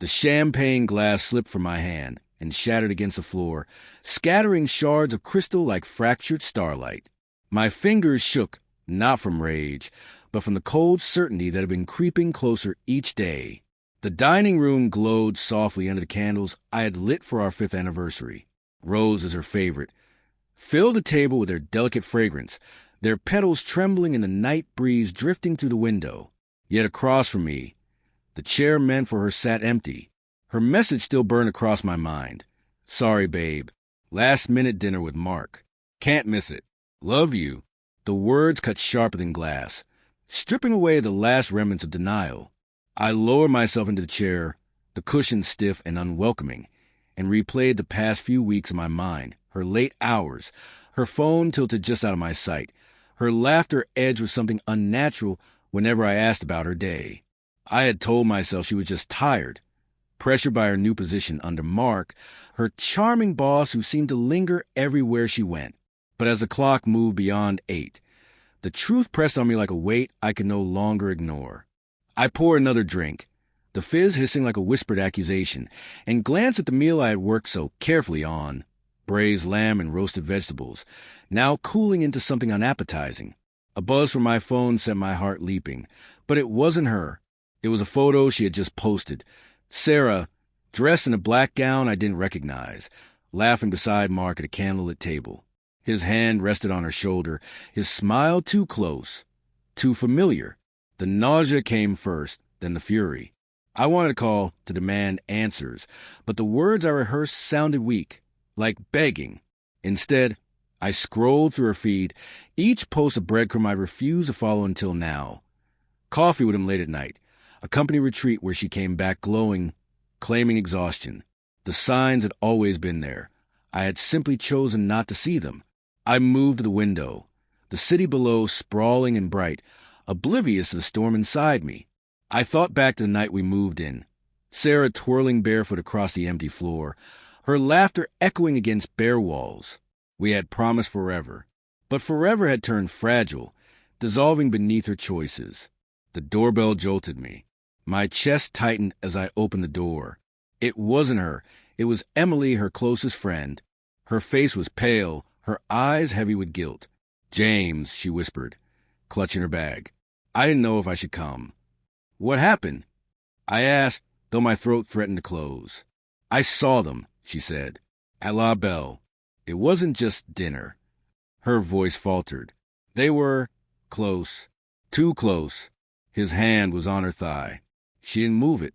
The champagne glass slipped from my hand and shattered against the floor, scattering shards of crystal like fractured starlight. My fingers shook, not from rage, but from the cold certainty that had been creeping closer each day. The dining room glowed softly under the candles I had lit for our 5th anniversary. Rose is her favorite. Filled the table with their delicate fragrance, their petals trembling in the night breeze drifting through the window. Yet across from me, the chair meant for her sat empty. Her message still burned across my mind. Sorry, babe. Last-minute dinner with Mark. Can't miss it. Love you. The words cut sharper than glass, stripping away the last remnants of denial. I lowered myself into the chair, the cushion stiff and unwelcoming, and replayed the past few weeks in my mind, her late hours, her phone tilted just out of my sight, her laughter edged with something unnatural whenever I asked about her day. I had told myself she was just tired, pressured by her new position under Mark, her charming boss who seemed to linger everywhere she went. But as the clock moved beyond 8, the truth pressed on me like a weight I could no longer ignore. I poured another drink, the fizz hissing like a whispered accusation, and glanced at the meal I had worked so carefully on, braised lamb and roasted vegetables, now cooling into something unappetizing. A buzz from my phone sent my heart leaping, but it wasn't her. It was a photo she had just posted. Sarah, dressed in a black gown I didn't recognize, laughing beside Mark at a candlelit table. His hand rested on her shoulder, his smile too close, too familiar. The nausea came first, then the fury. I wanted to call to demand answers, but the words I rehearsed sounded weak, like begging. Instead, I scrolled through her feed, each post a breadcrumb I refused to follow until now. Coffee with him late at night, a company retreat where she came back glowing, claiming exhaustion. The signs had always been there. I had simply chosen not to see them. I moved to the window, the city below sprawling and bright, oblivious to the storm inside me. I thought back to the night we moved in, Sarah twirling barefoot across the empty floor, her laughter echoing against bare walls. We had promised forever, but forever had turned fragile, dissolving beneath her choices. The doorbell jolted me. My chest tightened as I opened the door. It wasn't her. It was Emily, her closest friend. Her face was pale, her eyes heavy with guilt. "James," she whispered, clutching her bag. I didn't know if I should come. "What happened?" I asked, though my throat threatened to close. "I saw them," she said, "at La Belle. It wasn't just dinner." Her voice faltered. "They were close, too close." His hand was on her thigh. She didn't move it.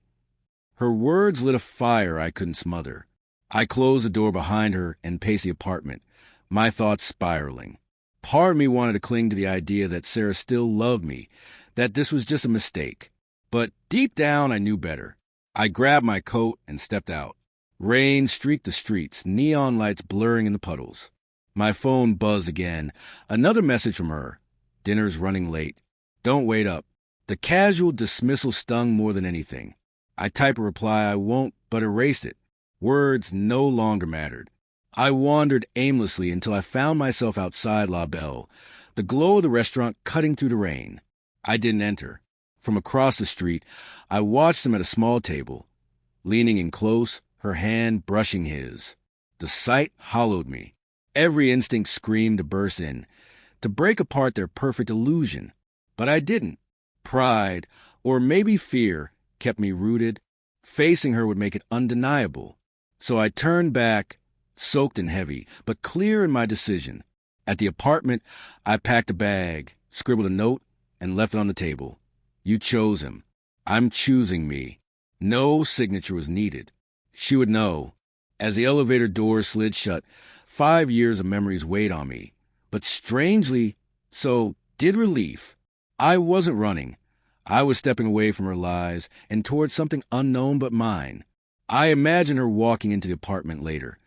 Her words lit a fire I couldn't smother. I closed the door behind her and paced the apartment, my thoughts spiraling. Part of me wanted to cling to the idea that Sarah still loved me, that this was just a mistake. But deep down, I knew better. I grabbed my coat and stepped out. Rain streaked the streets, neon lights blurring in the puddles. My phone buzzed again. Another message from her. "Dinner's running late. Don't wait up." The casual dismissal stung more than anything. I typed a reply I won't, but erased it. Words no longer mattered. I wandered aimlessly until I found myself outside La Belle, the glow of the restaurant cutting through the rain. I didn't enter. From across the street, I watched him at a small table, leaning in close, her hand brushing his. The sight hollowed me. Every instinct screamed to burst in, to break apart their perfect illusion. But I didn't. Pride, or maybe fear, kept me rooted. Facing her would make it undeniable. So I turned back, soaked and heavy, but clear in my decision. At the apartment, I packed a bag, scribbled a note, and left it on the table. "You chose him. I'm choosing me." No signature was needed. She would know. As the elevator doors slid shut, 5 years of memories weighed on me. But strangely, so did relief. I wasn't running. I was stepping away from her lies and towards something unknown but mine. I imagined her walking into the apartment later.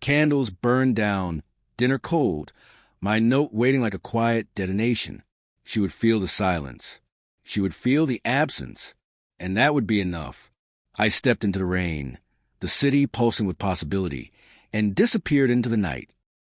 Candles burned down, dinner cold, my note waiting like a quiet detonation. She would feel the silence. She would feel the absence. And that would be enough. I stepped into the rain, the city pulsing with possibility, and disappeared into the night.